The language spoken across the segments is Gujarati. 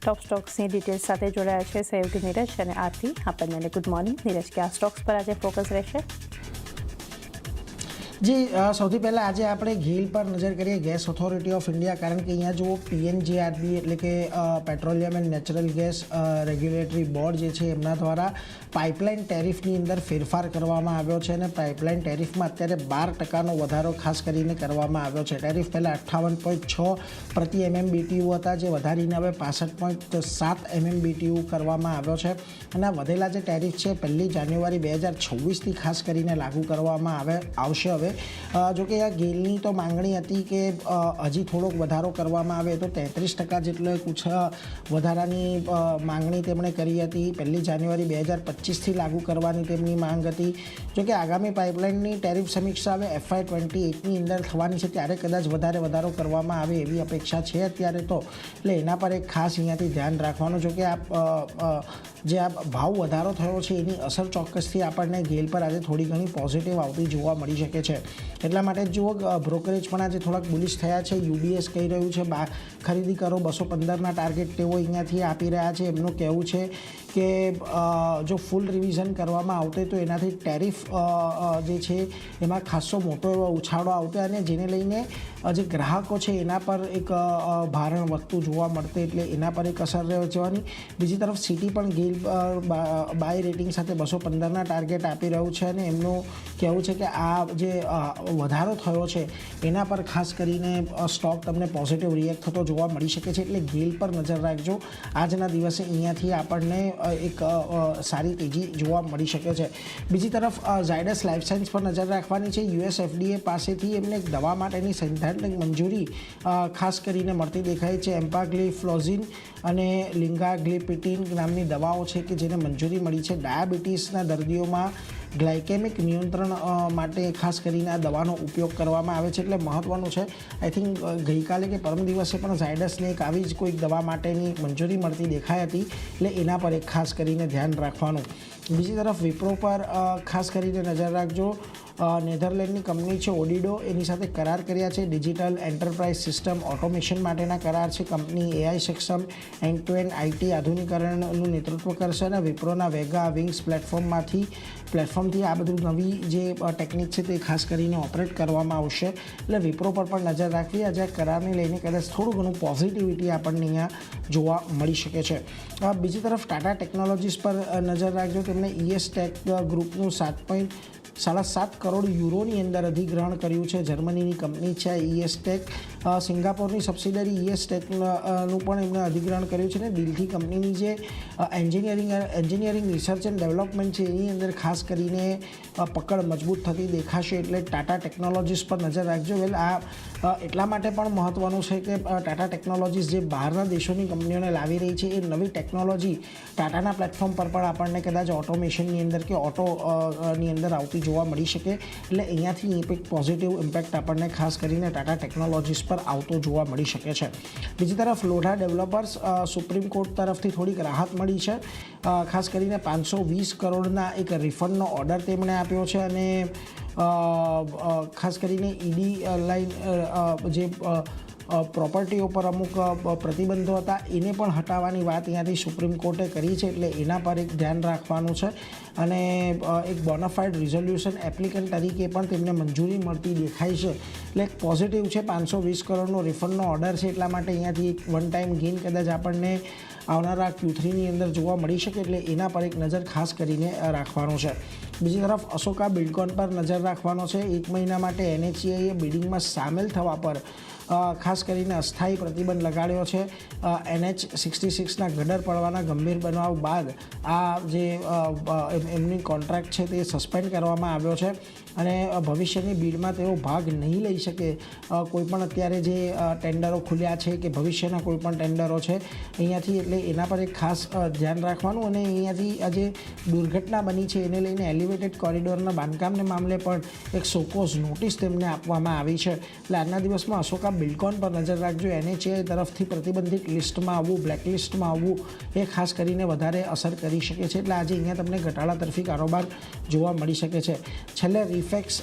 ટોપ સ્ટોક્સની ડિટેલ્સ સાથે જોડાયા છે સહયોગી નીરજ અને આરતી. આપણને ગુડ મોર્નિંગ નીરજ, કે આ સ્ટોક્સ પર આજે ફોકસ રહેશે? જી, સૌથી પહેલાં આજે આપણે ગેલ પર નજર કરીએ, ગેસ ઓથોરિટી ઓફ ઇન્ડિયા. કારણ કે અહીંયા જુઓ PNGRB એટલે કે petroleum and natural gas regulatory board જે છે એમના દ્વારા પાઇપલાઇન ટેરિફની અંદર ફેરફાર કરવામાં આવ્યો છે અને પાઇપલાઇન ટેરિફમાં અત્યારે 12% વધારો ખાસ કરીને કરવામાં આવ્યો છે. ટેરિફ પહેલાં 58.6 પ્રતિ MMBTU હતા, જે વધારીને હવે 65.7 MMBTU કરવામાં આવ્યો છે. અને આ વધેલા જે ટેરિફ છે 1 જાન્યુઆરી 2026થી ખાસ કરીને લાગુ કરવામાં આવશે. હવે જોકે આ ગેલની તો માંગણી હતી કે હજી થોડોક વધારો કરવામાં આવે, તો 33% જેટલો કુછ વધારાની માંગણી તેમણે કરી હતી. 1 જાન્યુઆરી 2025થી લાગુ કરવાની તેમની માંગ હતી. જોકે આગામી પાઇપલાઇનની ટેરિફ સમીક્ષા હવે FY 28ની અંદર થવાની છે, ત્યારે કદાચ વધારો કરવામાં આવે એવી અપેક્ષા છે અત્યારે તો. એટલે એના પર એક ખાસ અહીંયાથી ધ્યાન રાખવાનું. જોકે જે આ ભાવ વધારો થયો છે એની અસર ચોક્કસથી આપણને ગેલ પર આજે થોડી ઘણી પોઝિટિવ આવતી જોવા મળી શકે છે. એટલા માટે જુઓ, બ્રોકરેજ પણ આજે થોડાક બુલિશ થયા છે. UBS કહી રહ્યું છે ખરીદી કરો, 215ના ટાર્ગેટ તેઓ અહીંયાથી આપી રહ્યા છે. એમનું કહેવું છે કે જો ફૂલ રિવિઝન કરવામાં આવતે તો એનાથી ટેરિફ જે છે એમાં ખાસો મોટો એવો ઉછાળો આવતો અને જેને લઈને જે ગ્રાહકો છે એના પર એક ભારણ વધતું જોવા મળતે, એટલે એના પર એક અસર જવાની. બીજી તરફ સિટી પણ ગેલ બાય રેટિંગ સાથે 215ના ટાર્ગેટ આપી રહ્યું છે અને એમનું કહેવું છે કે આ જે વધારો થયો છે એના પર ખાસ કરીને સ્ટોક તમને પોઝિટિવ રિએક્ટ થતો જોવા મળી શકે છે. એટલે ગેલ પર નજર રાખજો. આજના દિવસે અહીંયાથી આપણને એક સારી તેજી જોવા મળી શકે છે. બીજી તરફ ઝાયડસ લાઇફ સાયન્સ પર નજર રાખવાની છે. US FDA પાસેથી એમને એક દવા માટેની સૈદ્ધાંતિક મંજૂરી ખાસ કરીને મળતી દેખાય છે. એમ્પાગ્લિફ્લોઝિન અને લિંગાગ્લિપિટિન નામની દવાઓ છે કે જેને મંજૂરી મળી છે. ડાયાબિટીસના દર્દીઓમાં ગ્લાયકેમિક નિયંત્રણ માટે ખાસ કરીને આ દવાનો ઉપયોગ કરવામાં આવે છે. એટલે મહત્ત્વનું છે. આઈ થિંક ગઈકાલે કે પરમ દિવસે પણ ઝાયડસને એક આવી જ કોઈક દવા માટેની મંજૂરી મળતી દેખાઈ હતી. એટલે એના પર એક ખાસ કરીને ધ્યાન રાખવાનું. બીજી તરફ વિપ્રો પર ખાસ કરીને નજર રાખજો. નેધરલેન્ડની કંપની છે ઓડિડો, એની સાથે કરાર કર્યા છે. ડિજિટલ એન્ટરપ્રાઇઝ સિસ્ટમ ઓટોમેશન માટેના કરાર છે. કંપની AI સક્ષમ એન્ડ ટુ એન્ડ IT આધુનિકરણનું નેતૃત્વ કરશે અને વિપ્રોના વેગા વિંગ્સ પ્લેટફોર્મથી આ બધું નવી જે ટેકનિક છે તે ખાસ કરીને ઓપરેટ કરવામાં આવશે. એટલે વિપ્રો પર પણ નજર રાખવી. આજે કરારને લઈને કદાચ થોડું ઘણું પોઝિટિવિટી આપણને અહીંયા જોવા મળી શકે છે. બીજી તરફ ટાટા ટેકનોલોજીસ પર નજર રાખજો. તેમણે ES ટેક ગ્રુપનું 7.7 કરોડ યુરોની અંદર અધિગ્રહણ કર્યું છે. જર્મનીની કંપની છે ES ટેક. સિંગાપોરની સબસિડરી ES ટેકનું પણ એમણે અધિગ્રહણ કર્યું છે. અને દિલ્હી કંપનીની જે એન્જિનિયરિંગ રિસર્ચ એન્ડ ડેવલપમેન્ટ છે એની અંદર ખાસ કરીને પકડ મજબૂત થતી દેખાશે. એટલે ટાટા ટેકનોલોજીસ પર નજર રાખજો. આ એટલા માટે પણ મહત્ત્વનું છે કે ટાટા ટેકનોલોજીસ જે બહારના દેશોની કંપનીઓને લાવી રહી છે એ નવી ટેકનોલોજી ટાટાના પ્લેટફોર્મ પર પણ આપણને કદાચ ઓટોમેશનની અંદર કે ઓટોની અંદર આવતી જોવા મળી શકે. એટલે અહીંયાથી એક પોઝિટિવ ઇમ્પેક્ટ આપણને ખાસ કરીને ટાટા ટેકનોલોજીસ પર આવતો જોવા મળી શકે છે. બીજી તરફ લોઢા ડેવલપર્સ સુપ્રીમ કોર્ટ તરફથી થોડીક રાહત મળી છે. ખાસ કરીને 520 કરોડના એક રિફંડનો ઓર્ડર તેમણે આપ્યો છે અને ખાસ કરીને ઈડી લાઇન જે પ્રોપર્ટીઓ પર અમુક પ્રતિબંધો હતા એને પણ હટાવવાની વાત અહીંયાથી સુપ્રીમ કોર્ટે કરી છે. એટલે એના પર એક ધ્યાન રાખવાનું છે. અને એક બોનાફાઇડ રિઝોલ્યુશન એપ્લિકન્ટ તરીકે પણ તેમને મંજૂરી મળતી દેખાય છે. એટલે એક પોઝિટિવ છે. 520 કરોડનો રિફંડનો ઓર્ડર છે, એટલા માટે અહીંયાથી એક વન ટાઈમ ગેઇન કદાચ આપણને આવનારા Q3ની અંદર જોવા મળી શકે. એટલે એના પર એક નજર ખાસ કરીને રાખવાનો છે. બીજી તરફ અશોકા બિલ્ડકોન પર નજર રાખવાનો છે. 1 મહિના માટે NHAએ બિડિંગમાં સામેલ થવા પર ખાસ કરીને અસ્થાયી પ્રતિબંધ લગાડ્યો છે. NH-66ના ગડર પડવાના ગંભીર બનાવ બાદ આ જે એમની કોન્ટ્રાક્ટ છે તે સસ્પેન્ડ કરવામાં આવ્યો છે અને ભવિષ્યની બિડમાં તેઓ ભાગ નહીં લઈ શકે. કોઈપણ અત્યારે જે ટેન્ડરો ખુલ્યા છે કે ભવિષ્યના કોઈપણ ટેન્ડરો છે અહીંયાથી, એટલે એના પર એક ખાસ ધ્યાન રાખવાનું. અને અહીંયાથી આ જે દુર્ઘટના બની છે એને લઈને એલિવેટેડ કોરિડોરના બાંધકામને મામલે પણ એક સોકોઝ નોટિસ તેમને આપવામાં આવી છે. એટલે આજના દિવસમાં અશોકા બિલ્ડકોન પર નજર રાખજો. NHA તરફથી પ્રતિબંધિત લિસ્ટમાં આવવું, બ્લેક લિસ્ટમાં આવવું એ ખાસ કરીને વધારે અસર કરી શકે છે. એટલે આજે અહીંયા તમને ઘટાડા તરફી કારોબાર જોવા મળી શકે છે. છેલ્લે રિફેક્સ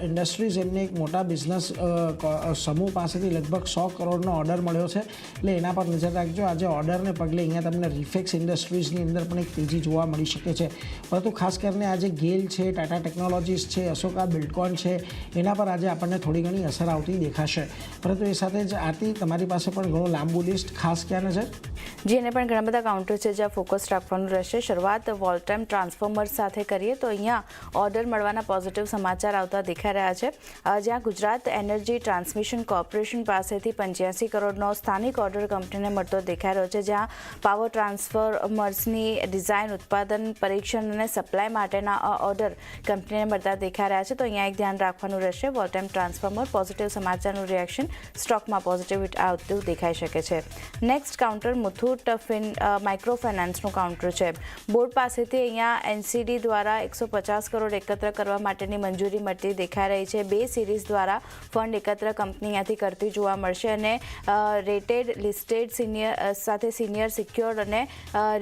ઇન્ડસ્ટ્રીઝ એમને એક મોટા બિઝનેસ સમૂહ પાસેથી લગભગ 100 કરોડનો ઓર્ડર મળ્યો છે. એટલે એના પર નજર રાખજો. આજે ઓર્ડરને તેજવાને પગલે અહીંયા તમને રિફેક્સ ઇન્ડસ્ટ્રીઝની અંદર પણ એક તેજી જોવા મળી શકે છે. પરંતુ ખાસ કરીને આજે ગેલ છે, ટાટા ટેકનોલોજીસ છે, અશોકા બિલ્ડકોન છે, એના પર આજે આપણને થોડી ઘણી અસર આવતી દેખાશે. પરંતુ એ સાથે જ આરતી, તમારી પાસે પણ ઘણું લાંબુ લિસ્ટ, ખાસ ક્યાં નજર? જી, એને પણ ઘણા બધા કાઉન્ટર છે જ્યાં ફોકસ રાખવાનું રહેશે. શરૂઆત વોલ ટાઈમ ટ્રાન્સફોર્મર સાથે કરીએ તો અહીંયા ઓર્ડર મળવાના પોઝિટિવ સમાચાર આવતા દેખાઈ રહ્યા છે. જ્યાં ગુજરાત એનર્જી ટ્રાન્સમિશન કોર્પોરેશન પાસેથી 85 કરોડનો સ્થાનિક ઓર્ડર કંપનીને મળતો દેખાઈ રહ્યો છે, જ્યાં પાવર ટ્રાન્સફોર્મર્સની ડિઝાઇન, ઉત્પાદન, પરીક્ષણ અને સપ્લાય માટેના ઓર્ડર કંપનીને મળતા દેખાઈ રહ્યા છે. તો અહીંયા એક ધ્યાન રાખવાનું રહેશે. વોલ ટાઈમ ટ્રાન્સફોર્મર પોઝિટિવ સમાચારનું રિએક્શન સ્ટોકમાં પોઝિટિવ આવતું દેખાઈ શકે છે. નેક્સ્ટ કાઉન્ટર મુથુટ માઇક્રો ફાઇનાન્સનું કાઉન્ટર છે. બોર્ડ પાસેથી અહીંયા એનસીડી દ્વારા 150 કરોડ એકત્ર કરવા માટેની મંજૂરી મળતી દેખાઈ રહી છે. 2 સિરીઝ દ્વારા ફંડ એકત્ર કંપની અહીંયાથી કરતી જોવા મળશે અને રેટેડ, લિસ્ટેડ, સિનિયર સિક્યોર્ડ અને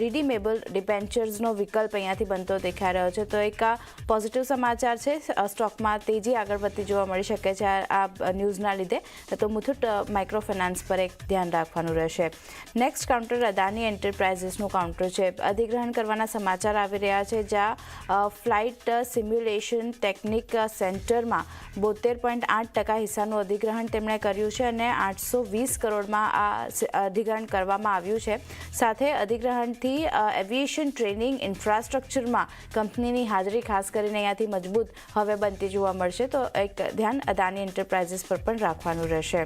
રિડીમેબલ ડિબેન્ચર્સનો વિકલ્પ અહીંયાથી બનતો દેખાઈ રહ્યો છે. તો એક પોઝિટિવ સમાચાર છે. સ્ટોકમાં તેજી આગળ વધતી જોવા મળી શકે છે આ ન્યૂઝના લીધે. તો મુથુટ માઇક્રો ફાઇનાન્સ પર એક ધ્યાન રાખવાનું રહેશે. નેક્સ્ટ કાઉન્ટર અદાની એન્ટરપ્રાઇઝીસનું કાઉન્ટર છે. અધિગ્રહણ કરવાના સમાચાર આવી રહ્યા છે, જ્યાં ફ્લાઇટ સિમ્યુલેશન ટેકનિક સેન્ટરમાં 72.8% હિસ્સાનું અધિગ્રહણ તેમણે કર્યું છે અને 820 કરોડમાં આ અધિગ્રહણ કરવામાં આવ્યું છે. સાથે અધિગ્રહણથી એવિએશન ટ્રેનિંગ ઇન્ફ્રાસ્ટ્રક્ચરમાં કંપનીની હાજરી ખાસ કરીને અહીંયાથી મજબૂત હવે બનતી જોવા મળશે. તો એક ધ્યાન અદાની એન્ટરપ્રાઇઝીસ પર પણ રાખવાનું રહેશે.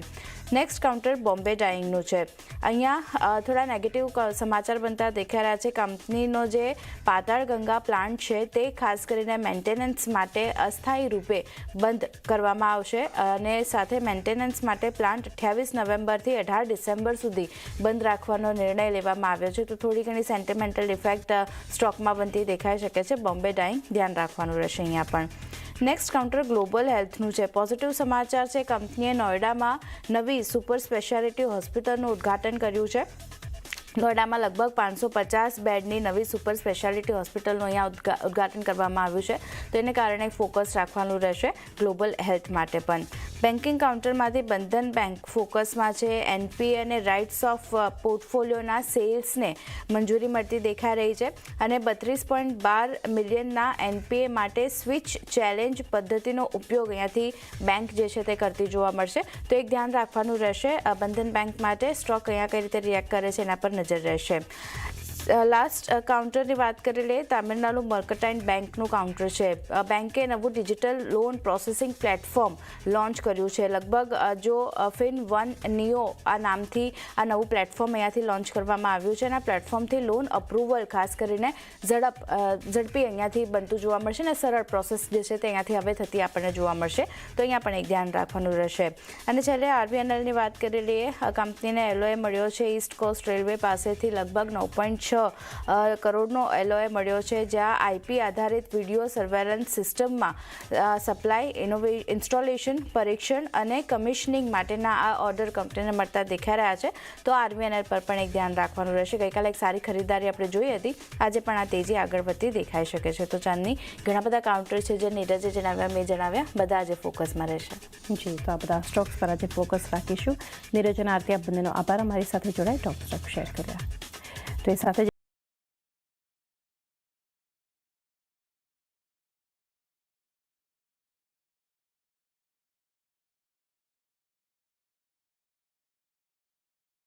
નેક્સ્ટ કાઉન્ટર બોમ્બે ડાઇંગનું છે. અહીંયા થોડા નેગેટિવ સમાચાર બનતા દેખાઈ રહ્યા છે. કંપનીનો જે પાતાળ ગંગા પ્લાન્ટ છે તે ખાસ કરીને મેન્ટેનન્સ માટે અસ્થાયી રૂપે બંધ કરવામાં આવશે અને સાથે મેન્ટેનન્સ માટે પ્લાન્ટ 28 નવેમ્બરથી 18 ડિસેમ્બર સુધી બંધ રાખવાનો નિર્ણય લેવામાં આવ્યો છે. તો થોડી ઘણી સેન્ટિમેન્ટલ ઇફેક્ટ સ્ટોકમાં બનતી દેખાઈ શકે છે. બોમ્બે ડાઇંગ ધ્યાન રાખવાનું રહેશે અહીંયા પણ. નેક્સ્ટ કાઉન્ટર ગ્લોબલ હેલ્થનું છે. પોઝિટિવ સમાચાર છે. કંપનીએ નોઈડામાં નવી સુપર સ્પેશિયાલિટી હોસ્પિટલનું ઉદ્ઘાટન કર્યું છે. નોઈડામાં લગભગ 550 બેડની નવી સુપર સ્પેશિયાલિટી હોસ્પિટલનું અહીંયા ઉદ્ઘાટન કરવામાં આવ્યું છે. તો એને કારણે ફોકસ રાખવાનું રહેશે ગ્લોબલ હેલ્થ માટે પણ. બેન્કિંગ કાઉન્ટરમાંથી બંધન બેંક ફોકસમાં છે. એનપીએ અને રાઇટ્સ ઓફ પોર્ટફોલિયોના સેલ્સને મંજૂરી મળતી દેખાઈ રહી છે અને 32.12 મિલિયનના એનપીએ માટે સ્વિચ ચેલેન્જ પદ્ધતિનો ઉપયોગ અહીંયાથી બેંક જે છે તે કરતી જોવા મળશે. તો એક ધ્યાન રાખવાનું રહેશે બંધન બેંક માટે. સ્ટોક અહીંયા કઈ રીતે રિએક્ટ કરે છે એના પર નજર રહેશે. લાસ્ટ કાઉન્ટરની વાત કરી લઈએ. તામિલનાડુ મર્કન્ટાઇલ બેંકનું કાઉન્ટર છે. બેંકે નવું digital loan processing platform launch કર્યું છે. લગભગ જો FinOne Neo આ નામથી આ નવું પ્લેટફોર્મ અહીંયાથી લોન્ચ કરવામાં આવ્યું છે અને આ પ્લેટફોર્મથી લોન અપ્રુવલ ખાસ કરીને ઝડપી અહીંયાથી બનતું જોવા મળશે અને સરળ પ્રોસેસ જે છે તે અહીંયાથી હવે થતી આપણને જોવા મળશે. તો અહીંયા પણ એક ધ્યાન રાખવાનું રહેશે. અને છેલ્લે RVNLની વાત કરી લઈએ. કંપનીને એલઓએ મળ્યો છે ઇસ્ટ કોસ્ટ રેલવે પાસેથી લગભગ 9.6 કરોડનો એલઓએ મળ્યો છે, જ્યાં આઈપી આધારિત વિડીયો સર્વેલન્સ સિસ્ટમમાં સપ્લાય, ઇન્સ્ટોલેશન, પરીક્ષણ અને કમિશનિંગ માટેના આ ઓર્ડર કંપનીને મળતા દેખાઈ રહ્યા છે. તો RVNL પર પણ એક ધ્યાન રાખવાનું રહેશે. ગઈકાલે એક સારી ખરીદારી આપણે જોઈ હતી. આજે પણ આ તેજી આગળ વધતી દેખાઈ શકે છે. તો ચાંદની ઘણા બધા કાઉન્ટર છે જે નીરજે જણાવ્યા, મેં જણાવ્યા, બધા આજે ફોકસમાં રહેશે. જી, તો આ બધા સ્ટોક્સ પર આજે ફોકસ રાખીશું. નીરજ અને આરતી, આપ બંનેનો આભાર અમારી સાથે જોડાઈ ટોપ સ્ટોક શેર કર્યા. તો એ સાથે